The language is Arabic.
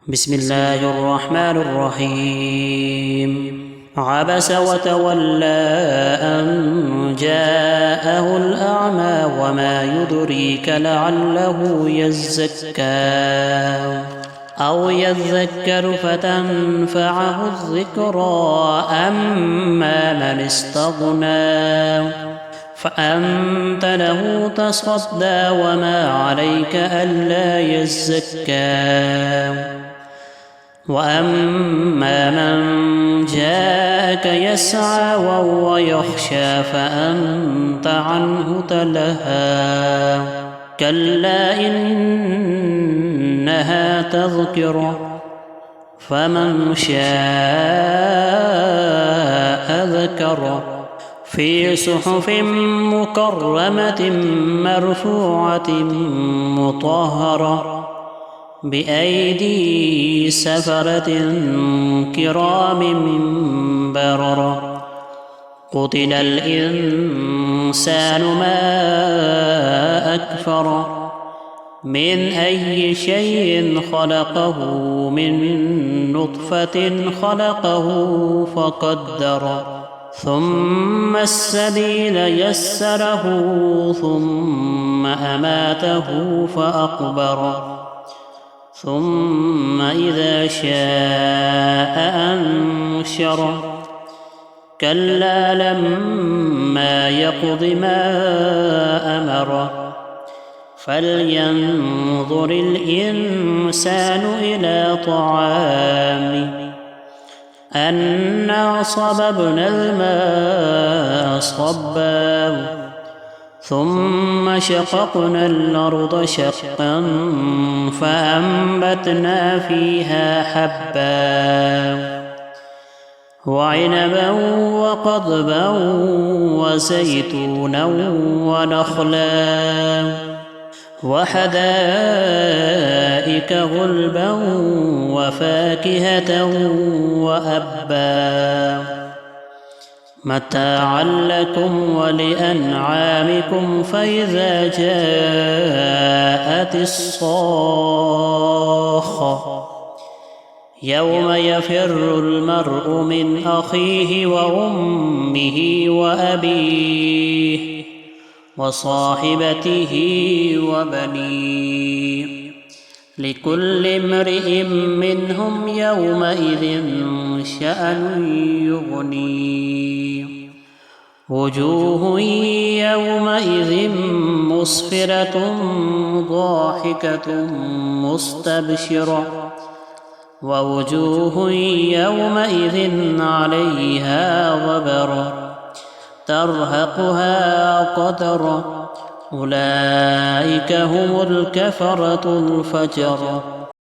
بسم الله الرحمن الرحيم. عبس وتولى أن جاءه الأعمى وما يدريك لعله يزكى أو يذكر فتنفعه الذكرى أما من استغنى فأنت له تصدى وما عليك ألا يزكى وأما من جاءك يسعى وهو يخشى فأنت عنه تلهى كلا إنها تذكرة فمن شاء ذكره في صحف مكرمة مرفوعة مطهرة بأيدي سفرة كرام بررة قتل الإنسان ما أكفره من أي شيء خلقه من نطفة خلقه فقدره ثم السبيل يسره ثم أماته فأقبره ثم إذا شاء أنشره كلا لما يقض ما أمره فلينظر الإنسان إلى طعامه أنا صببنا الماء صبا ثم شققنا الأرض شقا فأنبتنا فيها حبا وعنبا وقضبا وزيتونا ونخلا وحدائق غلبا وفاكهة وأبا متاعا لكم ولأنعامكم فإذا جاءت الصاخة يوم يفر المرء من أخيه وأمه وأبيه وصاحبته وبنيه لكل امرئ منهم يومئذ شأن يغنيه وجوه يومئذ مسفرة ضاحكة مستبشرة ووجوه يومئذ عليها غبرة ترهقها قترة أولئك هم الكفرة الفجرة.